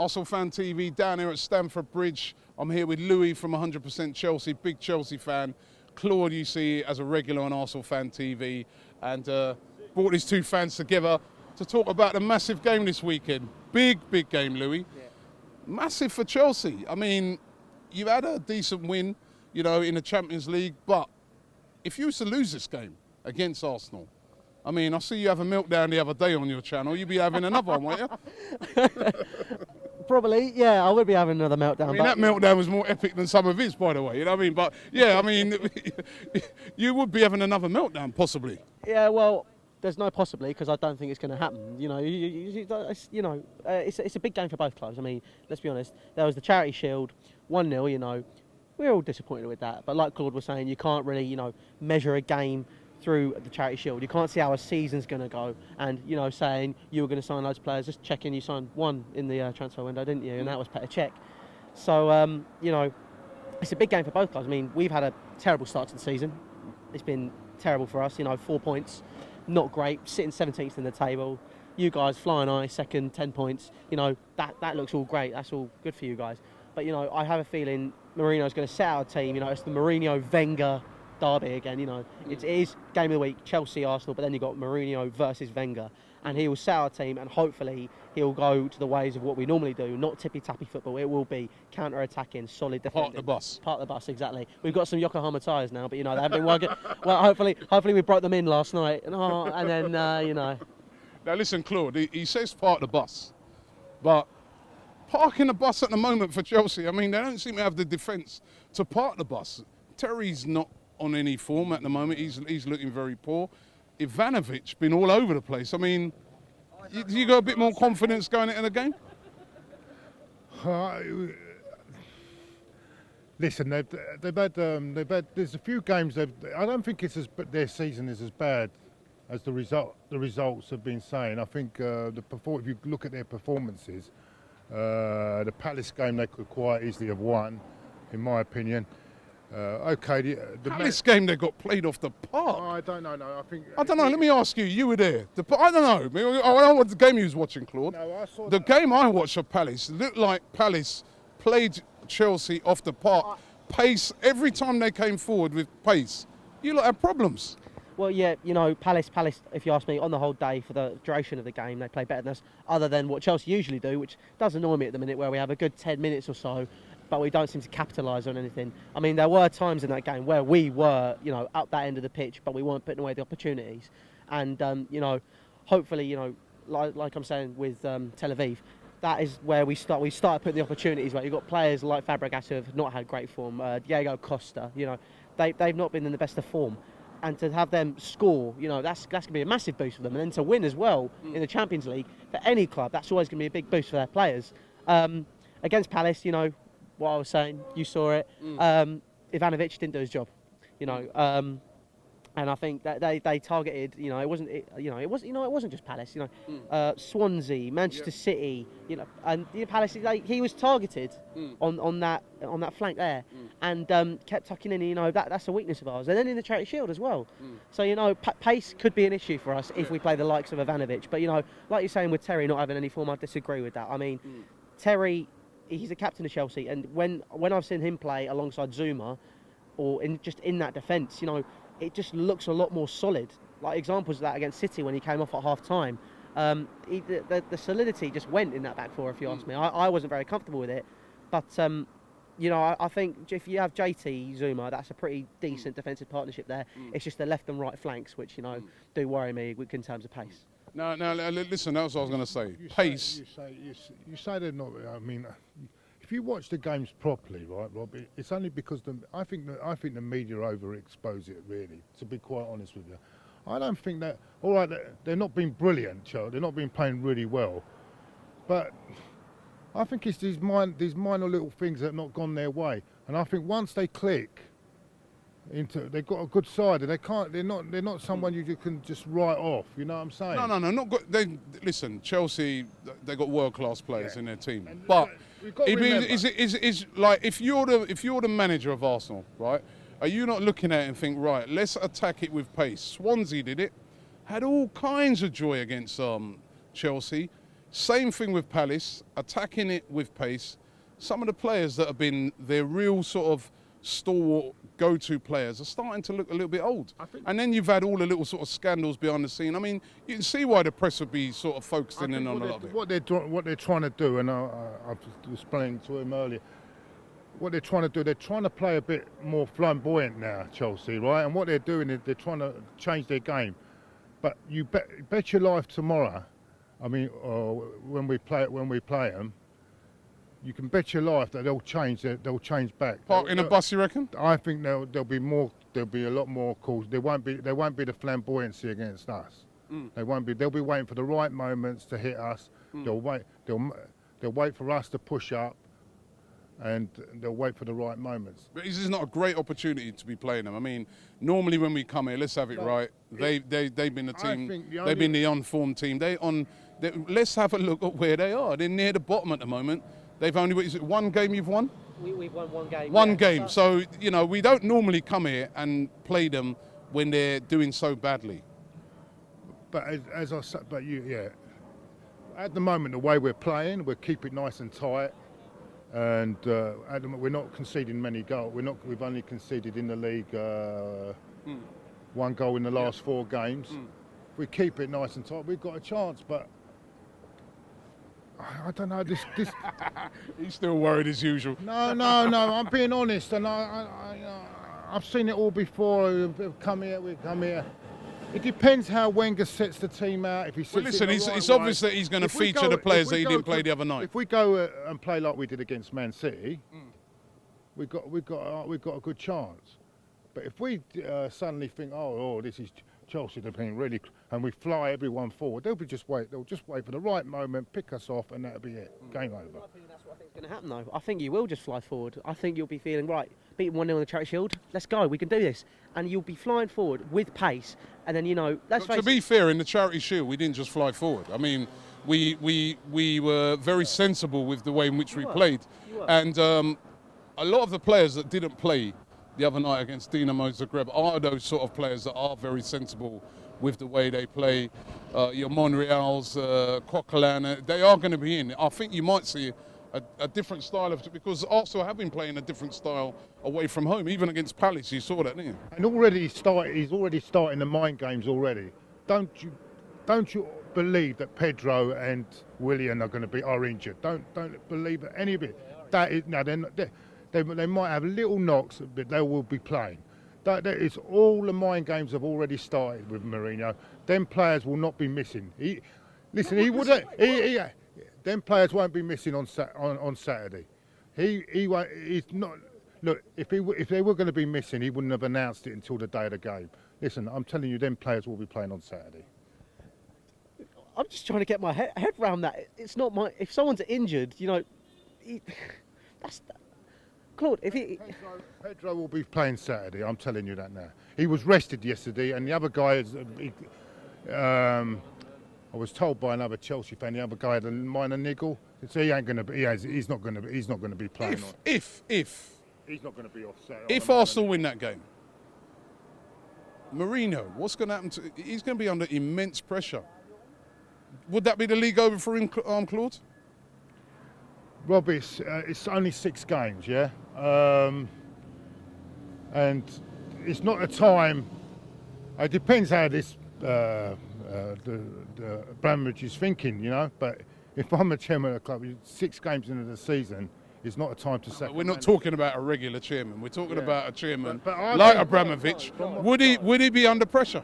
Arsenal Fan TV down here at Stamford Bridge. I'm here with Louie from 100% Chelsea, big Chelsea fan. Claude, you see, as a regular on Arsenal Fan TV. And brought these two fans together to talk about the massive game this weekend. Big game, Louie. Yeah. Massive for Chelsea. I mean, you've had a decent win, you know, in the Champions League, but if you was to lose this game against Arsenal, I mean, I see you have a meltdown the other day on your channel. You'd be having another one, won't you? Probably, yeah, I would be having another meltdown. I mean, that meltdown was more epic than some of his, by the way, you know what I mean? But, yeah, I mean, you would be having another meltdown, possibly. Yeah, well, there's no possibly, because I don't think it's going to happen. You know, it's a big game for both clubs. I mean, let's be honest. There was the Charity Shield, 1-0, you know. We're all disappointed with that. But like Claude was saying, you can't really, you know, measure a game through the Charity Shield. You can't see how a season's going to go. And, you know, saying you were going to sign loads of players, just checking you signed one in the transfer window, didn't you? And that was Petr Cech. So, you know, it's a big game for both clubs. I mean, we've had a terrible start to the season. It's been terrible for us, you know, 4 points. Not great, sitting 17th in the table. You guys flying high, second, 10 points. You know, that looks all great. That's all good for you guys. But, you know, I have a feeling Mourinho's going to set out a team. You know, it's the Mourinho-Wenger derby again, you know. It is game of the week, Chelsea, Arsenal, but then you've got Mourinho versus Wenger. And he will set our team, and hopefully he'll go to the ways of what we normally do, not tippy-tappy football. It will be counter-attacking, solid defending. Park the bus. Park the bus, exactly. We've got some Yokohama tyres now, but, you know, they haven't been working. Well, hopefully we broke them in last night. And then, you know. Now, listen, Claude, he says park the bus, but parking the bus at the moment for Chelsea, I mean, they don't seem to have the defence to park the bus. Terry's not on any form at the moment. He's looking very poor. Ivanovic been all over the place. I mean, you got a bit more confidence going into the game? Listen, they've had there's a few games I don't think their season is as bad as the results have been saying. I think if you look at their performances, the Palace game they could quite easily have won, in my opinion. The Palace game they got played off the park. I don't know. I don't know. Let me ask you. You were there. I don't know. I don't know what the game you was watching, Claude. No, I saw the game I watched of Palace looked like Palace played Chelsea off the park. Pace every time they came forward with pace. You lot had problems. Well, yeah, you know, Palace, if you ask me, on the whole day, for the duration of the game, they play better than us, other than what Chelsea usually do, which does annoy me at the minute, where we have a good 10 minutes or so, but we don't seem to capitalise on anything. I mean, there were times in that game where we were, you know, up that end of the pitch, but we weren't putting away the opportunities. And, you know, hopefully, you know, like I'm saying with Tel Aviv, that is where we started putting the opportunities where you've got players like Fabregas who have not had great form, Diego Costa, you know, they've not been in the best of form. And to have them score, you know, that's going to be a massive boost for them. And then to win as well in the Champions League, for any club, that's always going to be a big boost for their players. Against Palace, you know, what I was saying, you saw it. Ivanovic didn't do his job, you know. And I think that they targeted, you know, it wasn't just Palace, you know, Swansea, Manchester City, you know, and Palace, he was targeted on that flank there, and kept tucking in. You know, that's a weakness of ours. And then in the Charity Shield as well. So you know, pace could be an issue for us if we play the likes of Ivanovic. But you know, like you're saying with Terry not having any form, I disagree with that. I mean, Terry, he's a captain of Chelsea, and when I've seen him play alongside Zuma, or in that defence, you know, it just looks a lot more solid. Like examples of that against City when he came off at half time. The solidity just went in that back four, if you ask me. I wasn't very comfortable with it. But, you know, I think if you have JT, Zuma, that's a pretty decent defensive partnership there. It's just the left and right flanks, which, you know, do worry me in terms of pace. No, listen, that's what I was going to say. Pace. You say they're not, I mean, if you watch the games properly, right, Rob, it's only because I think the media overexpose it, really, to be quite honest with you. I don't think that, all right, they're not being brilliant, they're not been playing really well, but I think it's these minor little things that have not gone their way. And I think once they click, they've got a good side, and they're not someone you can just write off. You know what I'm saying? No, not good. Listen, Chelsea, they got world class players in their team, but is like if you're the manager of Arsenal, right? Are you not looking at it and think, right, let's attack it with pace? Swansea did it, had all kinds of joy against Chelsea. Same thing with Palace, attacking it with pace. Some of the players that have been their real sort of stalwart go-to players are starting to look a little bit old. And then you've had all the little sort of scandals behind the scene. I mean, you can see why the press would be sort of focusing in on a lot of it. What they're trying to do, and I was explaining to him earlier, what they're trying to do, they're trying to play a bit more flamboyant now, Chelsea, right? And what they're doing is they're trying to change their game. But you bet your life tomorrow, I mean, when we play them, you can bet your life that they'll change back. Park in a bus, you reckon? I think there'll be a lot more calls. There won't be the flamboyancy against us. They won't be. They'll be waiting for the right moments to hit us. They'll wait for us to push up, and they'll wait for the right moments. But this is not a great opportunity to be playing them. I mean, normally when we come here, let's have it right. They've been the team. They've been the unformed team. Let's have a look at where they are. They're near the bottom at the moment. They've only, is it one game you've won? We've won one game. One game. So, you know, we don't normally come here and play them when they're doing so badly. But as I said, at the moment, the way we're playing, we keep it nice and tight. And at the moment, we're not conceding many goals. We've only conceded in the league one goal in the last 4 games. If we keep it nice and tight, we've got a chance. But I don't know. This. He's still worried as usual. No. I'm being honest, and I've seen it all before. We've come here. It depends how Wenger sets the team out. If he sets it's obvious that he's going to feature the players that he didn't play the other night. If we go and play like we did against Man City, we've got a good chance. But if we suddenly think, oh, this is Chelsea, they're playing really, and we fly everyone forward, they'll just wait for the right moment, pick us off, and that'll be it. Game over. In my opinion, that's what I think is going to happen, though. I think you will just fly forward. I think you'll be feeling, right, beating 1-0 in the Charity Shield, let's go, we can do this. And you'll be flying forward with pace, and then, you know, to be fair, in the Charity Shield, we didn't just fly forward. I mean, we were very sensible with the way in which we played. And a lot of the players that didn't play the other night against Dinamo Zagreb are those sort of players that are very sensible with the way they play. Your Monreals, Coquelin, they are going to be in. I think you might see a different style because Arsenal have been playing a different style away from home, even against Palace. You saw that, didn't you? And he's already starting the mind games already. Don't you believe that Pedro and Willian are injured? Don't believe any of it. That is now they might have little knocks, but they will be playing. That is all the mind games have already started with Mourinho. Them players will not be missing. Them players won't be missing on Saturday. He won't. He's not. Look, if they were going to be missing, he wouldn't have announced it until the day of the game. Listen, I'm telling you, them players will be playing on Saturday. I'm just trying to get my head around that. It's not my. If someone's injured, you know, that's. Claude, Pedro will be playing Saturday. I'm telling you that now. He was rested yesterday, and the other guy is. I was told by another Chelsea fan, the other guy had a minor niggle. So he ain't going to be. He's not going to be playing. If he's not going to be off Saturday. If Arsenal win that game, Mourinho, what's going to happen to? He's going to be under immense pressure. Would that be the league over for him, Claude? Rob, it's only 6 games, yeah? And it's not a time. It depends how this the Abramovich is thinking, you know. But if I'm a chairman of the club, 6 games into the season is not a time to sack. We're not talking about a regular chairman. We're talking about a chairman like Abramovich. Would he be under pressure?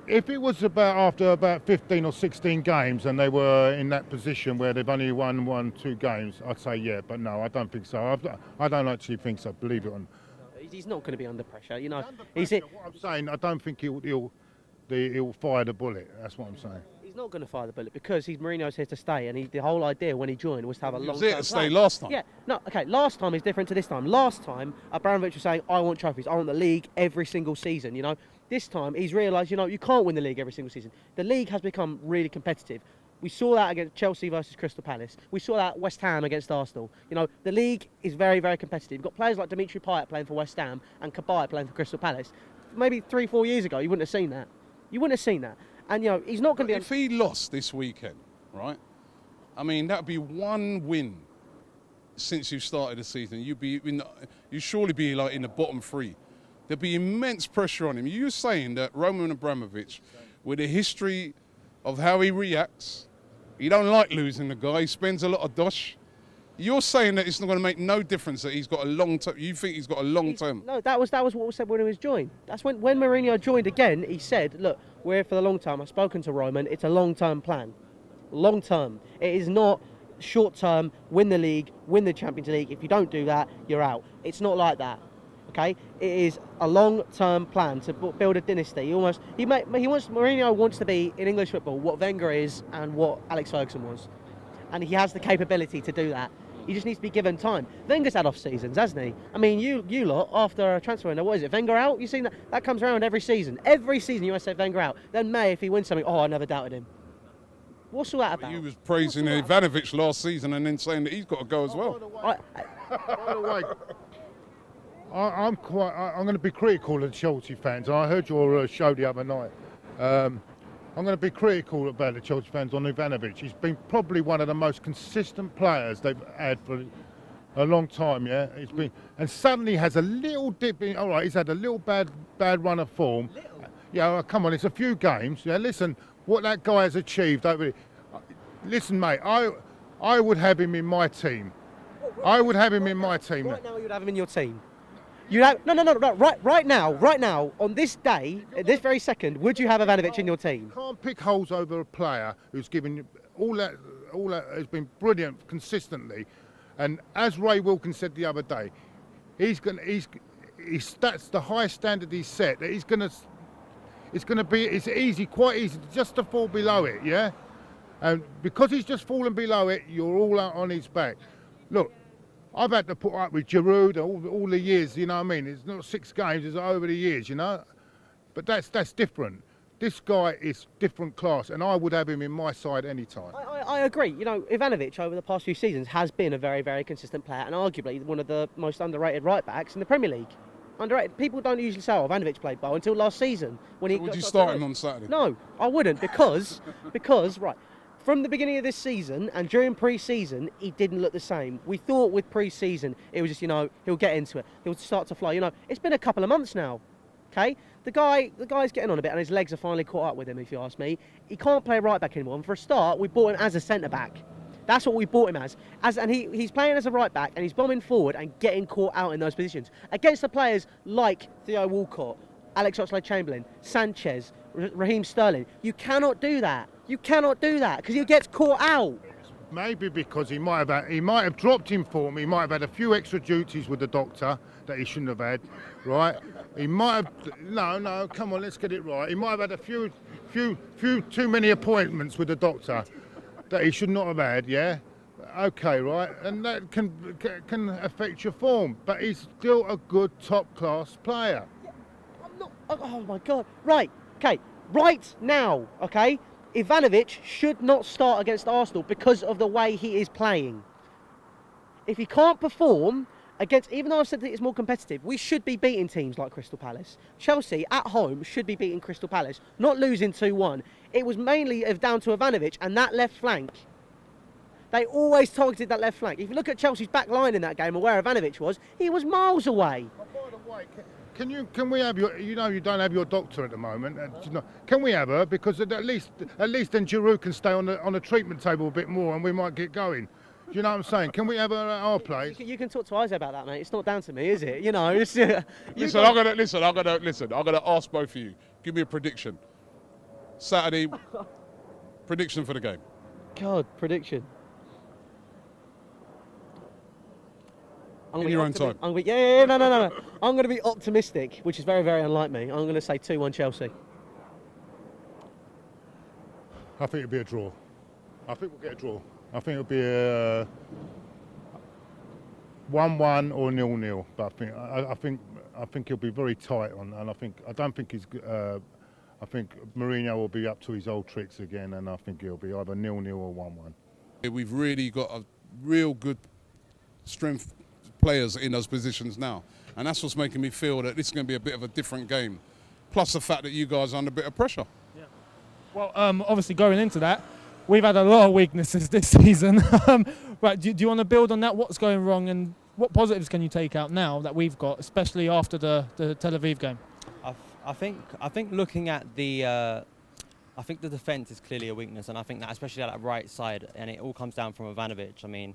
If it was after about 15 or 16 games and they were in that position where they've only won 2 games, I'd say yeah, but no, I don't think so. I don't actually think so, believe it or not. He's not going to be under pressure, you know. What I'm saying, I don't think he'll fire the bullet. That's what I'm saying. He's not going to fire the bullet because Mourinho's here to stay, and the whole idea when he joined was to have a long-term plan. He was here to stay last time. Yeah, no, okay, last time is different to this time. Last time, Abramovich was saying, I want trophies, I want the league every single season, you know. This time, he's realised, you know, you can't win the league every single season. The league has become really competitive. We saw that against Chelsea versus Crystal Palace. We saw that West Ham against Arsenal. You know, the league is very, very competitive. You've got players like Dimitri Payet playing for West Ham and Kabay playing for Crystal Palace. Maybe 3-4 years ago, you wouldn't have seen that. You wouldn't have seen that. And, you know, he's not going to be... If he lost this weekend, right, I mean, that would be one win since you started the season. You'd surely be like in the bottom three. There'd be immense pressure on him. You're saying that Roman Abramovich, with a history of how he reacts, he don't like losing the guy. He spends a lot of dosh. You're saying that it's not going to make no difference that he's got a long term. You think he's got a long term? No, that was what was said when he was joined. That's when Mourinho joined again. He said, "Look, we're here for the long term. I've spoken to Roman. It's a long-term plan. Long term. It is not short term. Win the league, win the Champions League. If you don't do that, you're out. It's not like that. Okay, it is a long-term plan to build a dynasty. Mourinho wants to be in English football what Wenger is and what Alex Ferguson was, and he has the capability to do that. He just needs to be given time. Wenger's had off seasons, hasn't he? I mean, you lot after a transfer window, what is it? Wenger out? You've seen that? That comes around every season. Every season you must say Wenger out. Then May, if he wins something, I never doubted him. What's all that about? You was praising Ivanovic last season and then saying that he's got to go as well. By the way, I'm going to be critical of the Chelsea fans. I heard your show the other night. I'm going to be critical about the Chelsea fans on Ivanovic. He's been probably one of the most consistent players they've had for a long time. Yeah, and suddenly has a little dip in. All right, he's had a little bad run of form. Yeah, come on, it's a few games. Yeah, listen, what that guy has achieved over. Listen, mate, I would have him in my team. I would have him in my team. Right now, you'd have him in your team. You have no. Right now, on this day, at this very second, would you have Ivanovic in your team? You can't pick holes over a player who's given you all that has been brilliant consistently, and as Ray Wilkins said the other day, that's the high standard he's set. That it's quite easy just to fall below it, yeah. And because he's just fallen below it, you're all out on his back. Look. I've had to put up with Giroud all the years, you know what I mean? It's not 6 games, it's over the years, you know? But that's different. This guy is different class, and I would have him in my side any time. I agree. You know, Ivanovic over the past few seasons has been a very, very consistent player and arguably one of the most underrated right-backs in the Premier League. Underrated. People don't usually say, Ivanovic played well until last season. Would you start him on Saturday? No, I wouldn't because, right, from the beginning of this season and during pre-season, he didn't look the same. We thought with pre-season, it was just, you know, he'll get into it. He'll start to fly. You know, it's been a couple of months now, okay? The guy's getting on a bit and his legs are finally caught up with him, if you ask me. He can't play right back anymore. And for a start, we bought him as a centre-back. That's what we bought him as. And he's playing as a right back and he's bombing forward and getting caught out in those positions. Against the players like Theo Walcott, Alex Oxlade-Chamberlain, Sanchez, Raheem Sterling. You cannot do that. You cannot do that because he gets caught out. Maybe because he might have dropped in form. He might have had a few extra duties with the doctor that he shouldn't have had, right? He might have. No. Come on, let's get it right. He might have had a few too many appointments with the doctor that he should not have had. Yeah. Okay, right, and that can affect your form. But he's still a good top class player. I'm not. Oh my God. Right. Okay. Right now. Okay. Ivanovic should not start against Arsenal because of the way he is playing. If he can't perform against, even though I've said that it's more competitive, we should be beating teams like Crystal Palace. Chelsea at home should be beating Crystal Palace, not losing 2-1. It was mainly down to Ivanovic and that left flank. They always targeted that left flank. If you look at Chelsea's back line in that game and where Ivanovic was, he was miles away. By the way, can we have your? You know, you don't have your doctor at the moment. Can we have her? Because at least then Giroud can stay on the treatment table a bit more, and we might get going. Do you know what I'm saying? Can we have her at our place? You can talk to Isaac about that, mate. It's not down to me, is it? You know. It's, I'm gonna ask both of you. Give me a prediction. Saturday. Prediction for the game. God, prediction. In your own time. No. I'm going to be optimistic, which is very, very unlike me. I'm going to say 2-1 Chelsea. I think it'll be a draw. I think we'll get a draw. I think it'll be a 1-1 or 0-0. But I think he'll be very tight on, and I think Mourinho will be up to his old tricks again, and I think it'll be either 0-0 or 1-1. We've really got a real good strength players in those positions now, and that's what's making me feel that this is going to be a bit of a different game, plus the fact that you guys are under a bit of pressure. Well, obviously going into that, we've had a lot of weaknesses this season. Right, do you want to build on that? What's going wrong and what positives can you take out now that we've got, especially after the Tel Aviv game? I think looking at the I think the defence is clearly a weakness, and I think that especially at that right side, and it all comes down from Ivanovic. I mean,